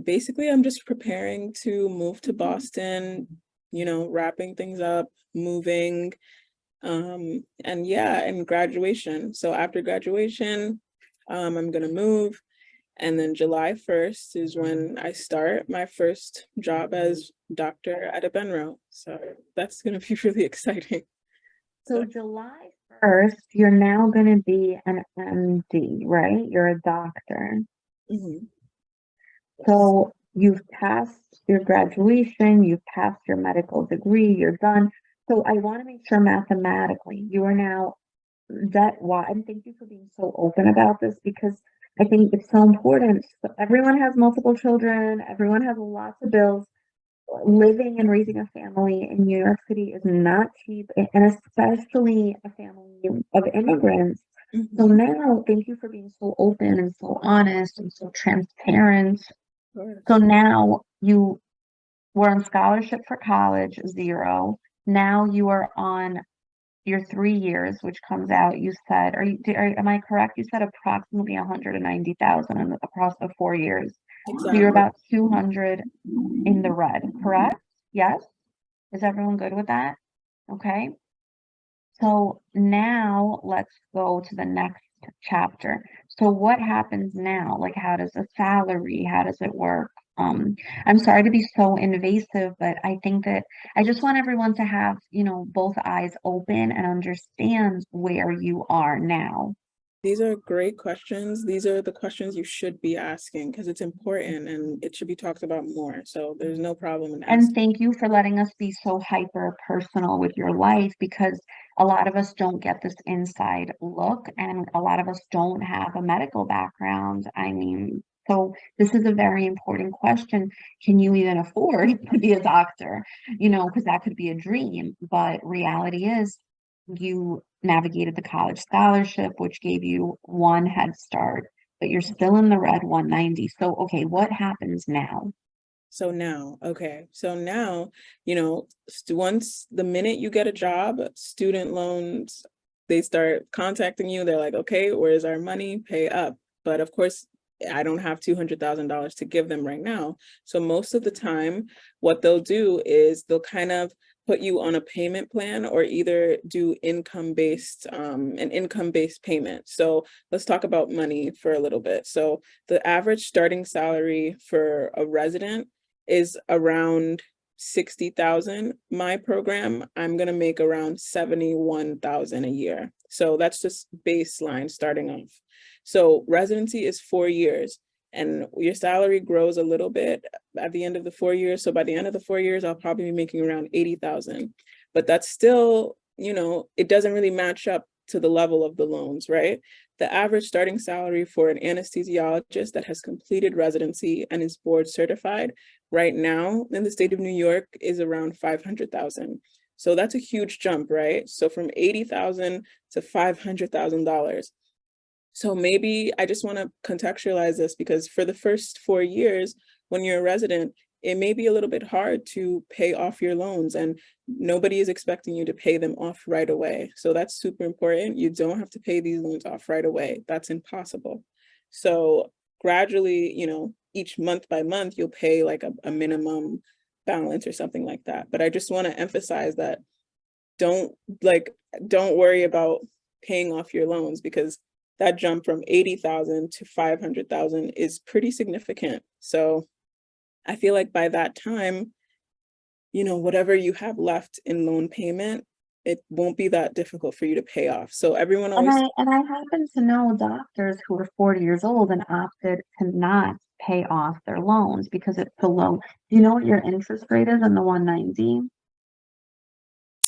basically I'm just preparing to move to Boston, wrapping things up, moving, and yeah, and graduation. So after graduation, I'm gonna move. And then July 1st is when I start my first job as doctor at a Benro. So that's going to be really exciting. So July 1st, you're now going to be an MD, right? You're a doctor. Mhm. So you've passed your graduation, you've passed your medical degree, you're done. So I want to make sure mathematically you are now debt wise. And thank you for being so open about this because I think it's so important. So everyone has multiple children, everyone has lots of bills. Living and raising a family in New York City is not cheap, and especially a family of immigrants. So Mhm. now, thank you for being so open and so honest and so transparent. Sure. So now you were on scholarship for college, zero. Now you are on your 3 years, which comes out, you said, am I correct? You said approximately 190,000 across the 4 years. So you're Exactly. about 200 in the red, correct? Yes? Is everyone good with that? Okay. So now let's go to the next chapter. So what happens now? Like, how does a salary, how does it work? I'm sorry to be so invasive, but I think that I just want everyone to have, both eyes open and understand where you are now. These are great questions. These are the questions you should be asking because it's important and it should be talked about more. So there's no problem in And asking. thank you for letting us be so hyper personal with your life because a lot of us don't get this inside look and a lot of us don't have a medical background. I mean, so this is a very important question. Can you even afford to be a doctor? Because that could be a dream, but reality is you navigated the college scholarship, which gave you one head start, but you're still in the red 190. So, okay, what happens now? So now, okay. So now, once the minute you get a job, student loans, they start contacting you. They're like, okay, where's our money? Pay up. But of course, I don't have $200,000 to give them right now. So most of the time, what they'll do is they'll kind of put you on a payment plan or either do an income-based payment. So let's talk about money for a little bit. So the average starting salary for a resident is around 60,000. My program, I'm going to make around 71,000 a year. So that's just baseline starting off. So residency is 4 years and your salary grows a little bit at the end of the 4 years. So by the end of the 4 years, I'll probably be making around 80,000. But that's still, it doesn't really match up to the level of the loans, right? The average starting salary for an anesthesiologist that has completed residency and is board certified right now in the state of New York is around 500,000. So that's a huge jump, right? So from 80,000 to $500,000. So maybe I just want to contextualize this because for the first 4 years, when you're a resident, it may be a little bit hard to pay off your loans and nobody is expecting you to pay them off right away. So that's super important. You don't have to pay these loans off right away. That's impossible. So gradually, each month by month, you'll pay like a minimum balance or something like that. But I just want to emphasize that don't like don't worry about paying off your loans because that jump from 80,000 to 500,000 is pretty significant. So I feel like by that time, whatever you have left in loan payment, it won't be that difficult for you to pay off. So everyone And always I happen to know doctors who are 40 years old and opted to not pay off their loans because it's so low. Do you know what your interest rate is on the 190?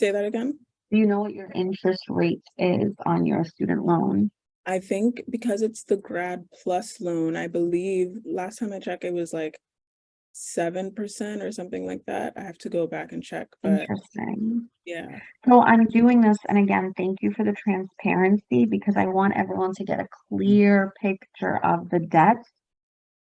say that again. Do you know what your interest rate is on your student loan? I think because it's the grad plus loan, I believe last time I checked, it was like 7% or something like that. I have to go back and check, but Interesting. yeah. So I'm doing this, and again, thank you for the transparency because I want everyone to get a clear picture of the debt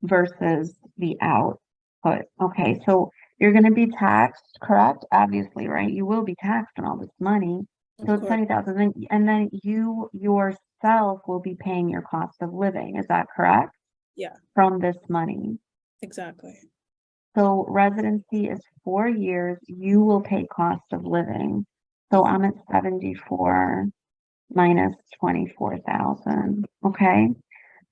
versus the out. But okay, so you're going to be taxed, correct? Obviously, right? You will be taxed on all this money. So Of it's course. 20,000, and then you yourself will be paying your cost of living. Is that correct? Yeah, From this money. exactly. So residency is 4 years. You will pay cost of living. So Mhm. I'm at 74 minus 24,000. Okay.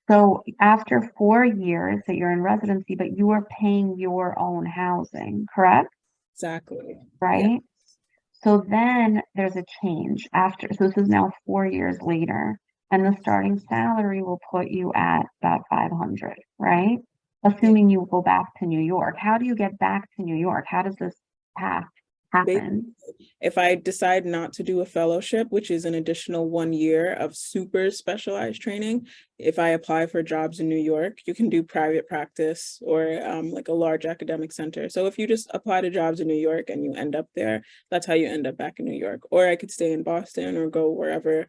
So after 4 years that you're in residency, but you are paying your own housing, correct? Exactly. Yeah, Right? So then there's a change after. So this is now 4 years later, and the starting salary will put you at about 500, right? yeah. Assuming you go back to New York. How do you get back to New York? How does this path happen? If I decide not to do a fellowship, which is an additional 1 year of super specialized training, if I apply for jobs in New York, you can do private practice or like a large academic center. So if you just apply to jobs in New York and you end up there, that's how you end up back in New York. Or I could stay in Boston or go wherever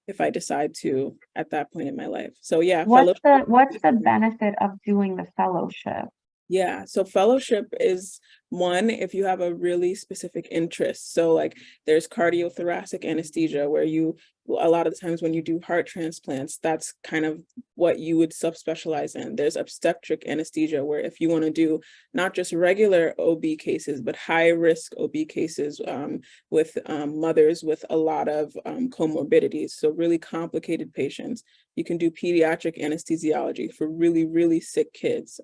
if I decide to at that point in my life. So yeah, What's fellowship. the benefit of doing the fellowship? Yeah, so fellowship is one if you have a really specific interest. So like there's cardiothoracic anesthesia where you a lot of the times when you do heart transplants, that's kind of what you would subspecialize in. There's obstetric anesthesia where if you want to do not just regular OB cases, but high risk OB cases with mothers with a lot of comorbidities, so really complicated patients. You can do pediatric anesthesiology for really, really sick kids.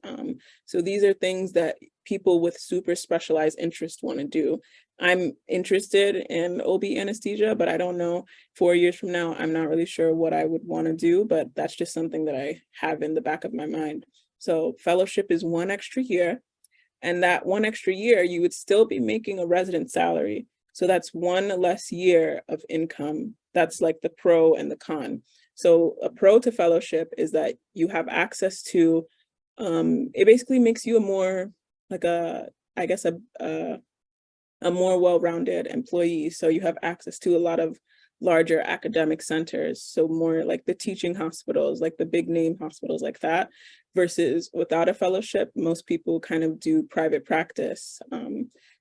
So these are things that people with super specialized interest want to do. I'm interested in OB anesthesia, but I don't know. 4 years from now, I'm not really sure what I would want to do, but that's just something that I have in the back of my mind. So fellowship is 1 extra year, and that 1 extra year, you would still be making a resident salary. So that's 1 less year of income. That's like the pro and the con. So a pro to fellowship is that you have access to it basically makes you a more like a I guess a more well-rounded employee. So you have access to a lot of larger academic centers. So more like the teaching hospitals, like the big name hospitals like that, versus without a fellowship, most people kind of do private practice.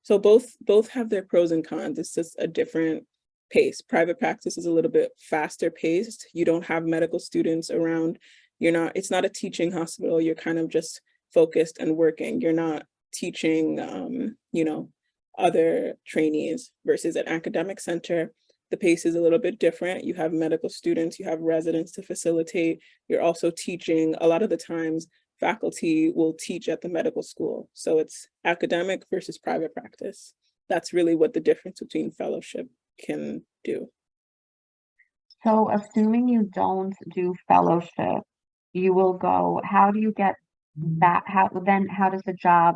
So both have their pros and cons. It's just a different pace. Private practice is a little bit faster paced. You don't have medical students around. It's not a teaching hospital. You're kind of just focused and working. You're not teaching, other trainees versus an academic center. The pace is a little bit different. You have medical students, you have residents to facilitate. You're also teaching. A lot of the times, faculty will teach at the medical school. So it's academic versus private practice. That's really what the difference between fellowship can do. So assuming you don't do fellowship, you will go, how do you get that? How does the job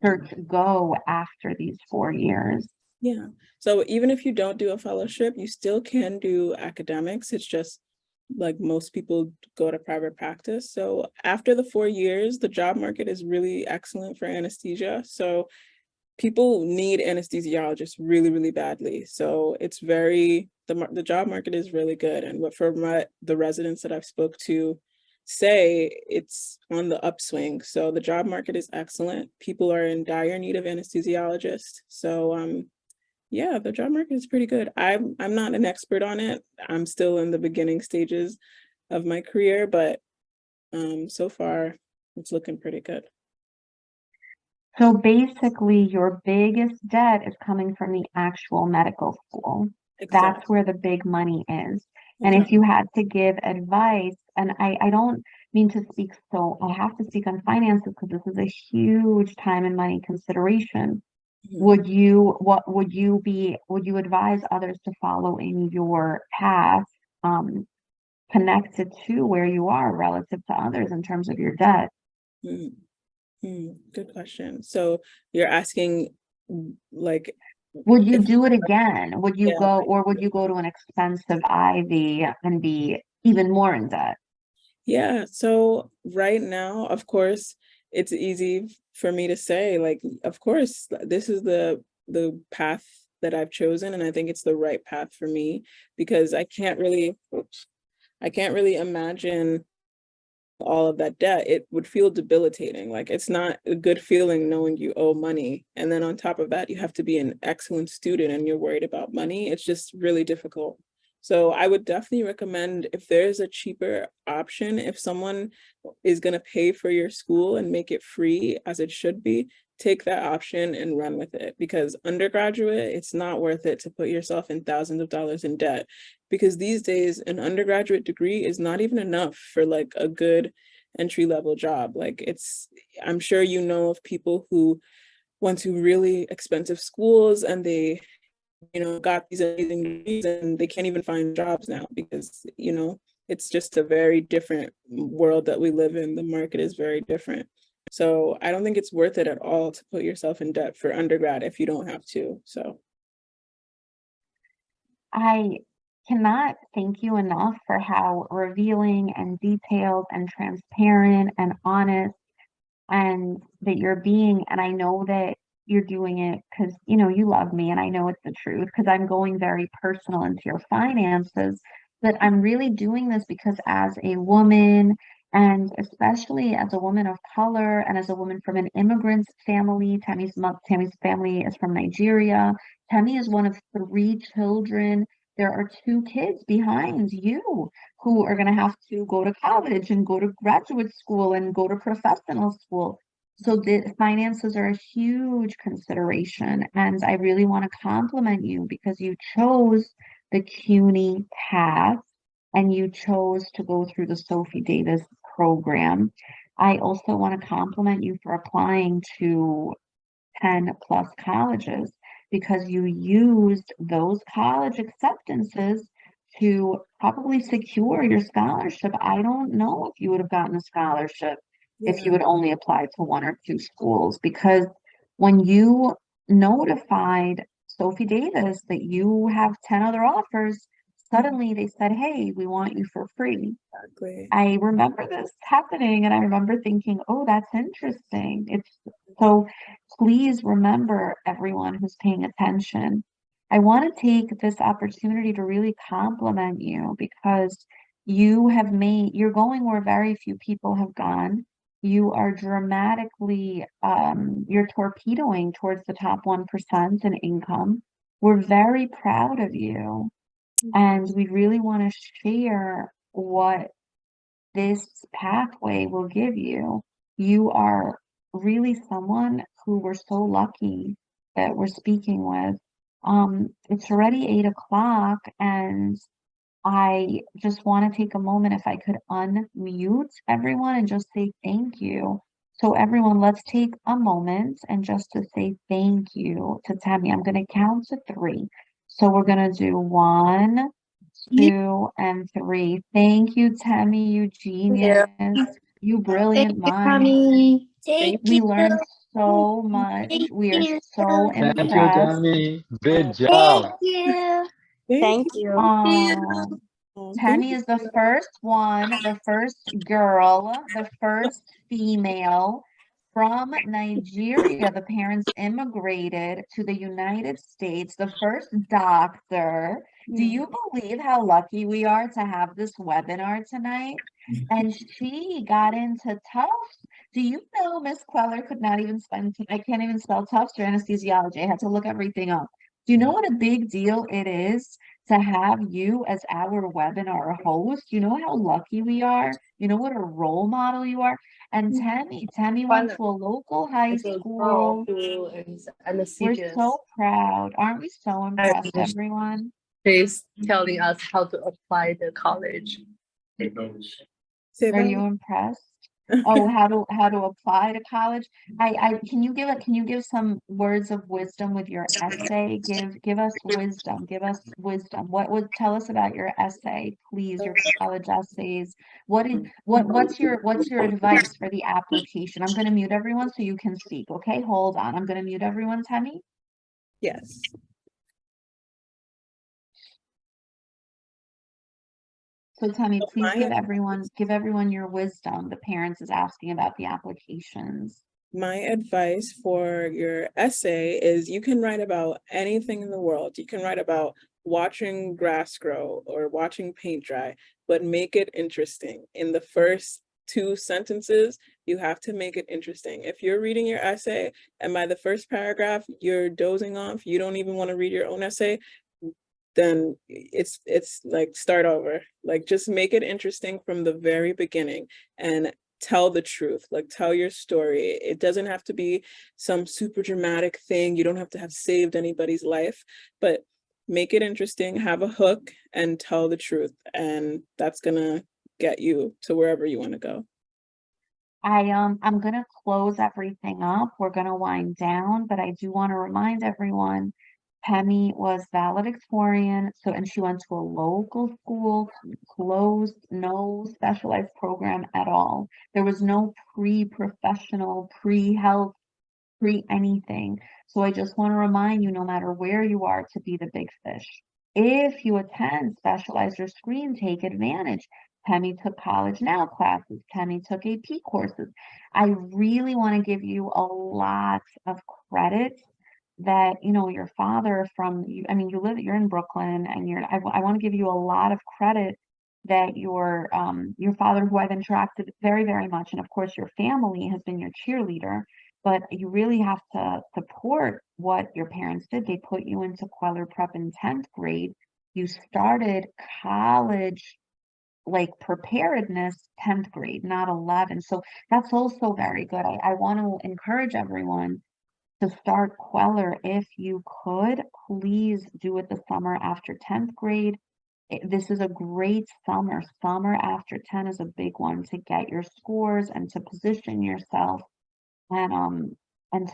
search go after these 4 years? Yeah. So even if you don't do a fellowship, you still can do academics. It's just like most people go to private practice. So after the 4 years, the job market is really excellent for anesthesia. So people need anesthesiologists really, really badly. So it's the job market is really good. And what from the residents that I've spoke to say, it's on the upswing. So the job market is excellent. People are in dire need of anesthesiologists. So yeah, the job market is pretty good. I'm not an expert on it. I'm still in the beginning stages of my career, but so far it's looking pretty good. So basically, your biggest debt is coming from the actual medical school. That's Exactly. where the big money is. And if Exactly. you had to give advice, and I don't mean to speak so, I have to speak on finances because this is a huge time and money consideration. Mhm. Would you advise others to follow in your path, um, connected to where you are relative to others in terms of your debt? Mhm. Good question. So you're asking like Would you if do it again? Would you yeah, go, or would you go to an expensive Ivy and be even more in debt? yeah. So right now, of course, it's easy for me to say, like, of course, this is the path that I've chosen, and I think it's the right path for me because I can't really imagine all of that debt, it would feel debilitating. Like, it's not a good feeling knowing you owe money. And then on top of that, you have to be an excellent student and you're worried about money. It's just really difficult. So I would definitely recommend, if there's a cheaper option, if someone is going to pay for your school and make it free as it should be, take that option and run with it, because undergraduate, it's not worth it to put yourself in thousands of dollars in debt, because these days an undergraduate degree is not even enough for like a good entry level job. Like, I'm sure you know of people who went to really expensive schools and they, got these amazing degrees and they can't even find jobs now because, it's just a very different world that we live in. The market is very different. So I don't think it's worth it at all to put yourself in debt for undergrad if you don't have to. So I cannot thank you enough for how revealing and detailed and transparent and honest and that you're being, and I know that you're doing it because you love me, and I know it's the truth because I'm going very personal into your finances, but I'm really doing this because as a woman, and especially as a woman of color and as a woman from an immigrant family. Tammy's family is from Nigeria. Tammy is one of three children. There are two kids behind you who are going to have to go to college and go to graduate school and go to professional school. So the finances are a huge consideration. And I really want to compliment you because you chose the CUNY path and you chose to go through the Sophie Davis program. I also want to compliment you for applying to 10 plus colleges because you used those college acceptances to probably secure your scholarship. I don't know if you would have gotten a scholarship if you yeah. had only applied to one or two schools, because when you notified Sophie Davis that you have 10 other offers, suddenly they said, hey, we want you for free. Exactly. I remember this happening and I remember thinking, oh, that's interesting. It's so please remember everyone who's paying attention. I want to take this opportunity to really compliment you because you're going where very few people have gone. You are dramatically, you're torpedoing towards the top 1% in income. We're very proud of you. And we really want to share what this pathway will give you. You are really someone who we're so lucky that we're speaking with. It's already 8 o'clock, and I just want to take a moment if I could unmute everyone and just say thank you. So everyone, let's take a moment and just to say thank you to Tammy. I'm going to count to three. So we're going to do 1, 2, and 3. Thank you, Tammy, you you. genius, you Thank brilliant you, mind. mommy. Thank Thank We you. learned so much. Thank We are you. so Thank you, impressed. Tammy. Great you. job. Thank you. Thank Thank you. Oh. Thank Temmy is the first one, the first girl, the first female from Nigeria. The parents immigrated to the United States, the first doctor. Do you. you believe how lucky we are to have this webinar tonight? And she got into Tufts. Do you know Miss Kweller could not even spend, I can't even spell Tufts or anesthesiology. I had to look everything up. Do you know what a big deal it is to have you as our webinar host? You know how lucky we are? You know what a role model you are? And Tammy went Fun. to a local high It's a girl school. who is We're anesthesiast. so proud. Aren't we so impressed, And everyone? she's telling us how to apply the college. Say Are you that. impressed? Oh, how to apply to college? I can you give some words of wisdom with your essay? Give us wisdom. Give us wisdom. What would tell us about your essay, please, your college essays. What's your advice for the application? I'm gonna mute everyone so you can speak. Okay, hold on. I'm gonna mute everyone, Tammy. Yes. So Tammy, So please give everyone your wisdom. The parents is asking about the applications. my advice for your essay is you can write about anything in the world. You can write about watching grass grow or watching paint dry, but make it interesting. In the first 2 sentences, you have to make it interesting. If you're reading your essay and by the first paragraph you're dozing off, you don't even want to read your own essay, then it's like start over. Like just make it interesting from the very beginning and tell the truth, like tell your story. It doesn't have to be some super dramatic thing. You don't have to have saved anybody's life, but make it interesting, have a hook, and tell the truth. And that's gonna get you to wherever you want to go. I'm gonna close everything up. We're gonna wind down, but I do want to remind everyone, Temmy was valedictorian, so and she went to a local school, closed, no specialized program at all. There was no pre-professional, pre-health, pre-anything. So I just want to remind you, no matter where you are, to be the big fish. If you attend specialized or screen, take advantage. Temmy took College Now classes. Temmy took AP courses. I really want to give you a lot of credit that, you know, your father from, I mean, you're in Brooklyn and I want to give you a lot of credit that your father, who I've interacted very, very much, and of course your family has been your cheerleader, but you really have to support what your parents did. They put you into Kweller Prep in 10th grade. You started college like preparedness 10th grade, not 11. So that's also very good. I want to encourage everyone to start Kweller if you could. Please do it the summer after 10th grade. This is a great summer. Summer after 10 is a big one to get your scores and to position yourself and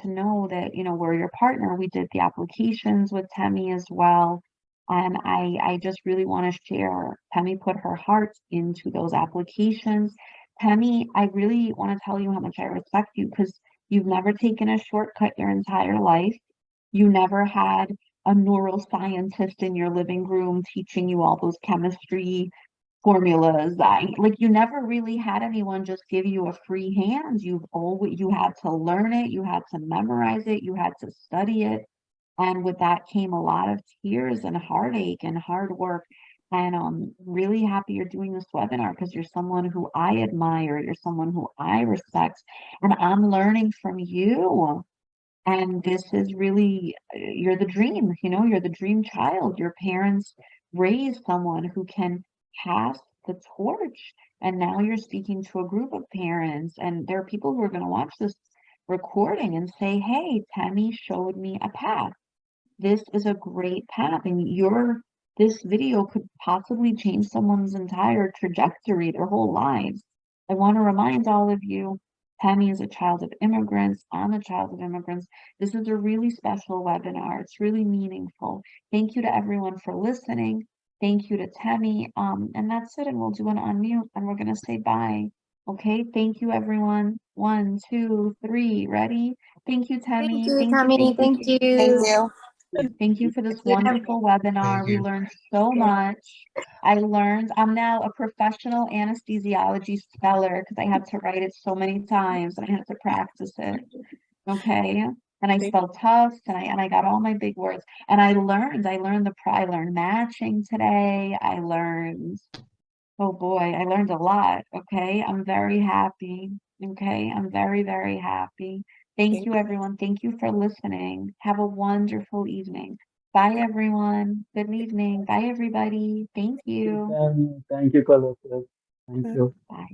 to know that, you know, we're your partner. We did the applications with Temmy as well. And I just really want to share, Temmy put her heart into those applications. Temmy, I really want to tell you how much I respect you because you've never taken a shortcut your entire life. You never had a neuroscientist in your living room teaching you all those chemistry formulas. Like you never really had anyone just give you a free hand. You had to learn it, you had to memorize it, you had to study it. And with that came a lot of tears and heartache and hard work. And I'm really happy you're doing this webinar because you're someone who I admire, you're someone who I respect, and I'm learning from you. And this is really, you're the dream, you know, you're the dream child. Your parents raised someone who can pass the torch. And now you're speaking to a group of parents, and there are people who are going to watch this recording and say, hey, Temmy showed me a path. This is a great path, and this video could possibly change someone's entire trajectory, their whole lives. I want to remind all of you, Temmy is a child of immigrants. I'm a child of immigrants. This is a really special webinar. It's really meaningful. Thank you to everyone for listening. Thank you to Temmy. And that's it. And we'll do an unmute and we're going to say bye. Okay. Thank you, everyone. 1, 2, 3. Ready? Thank you, Temmy. Thank you, Tommy. Thank you. Thank you for this you. wonderful webinar. Thank We you. learned so much. I'm now a professional anesthesiology speller because I had to write it so many times and I had to practice it. Okay. And I spelled tough and I got all my big words. And I learned matching today. Oh boy, I learned a lot. Okay. I'm very happy. Okay. I'm very, very happy. Thank you, everyone. Thank you for listening. Have a wonderful evening. Bye, everyone. Good evening. Bye, everybody. Thank you. Thank you, Kweller. Thank you. Bye.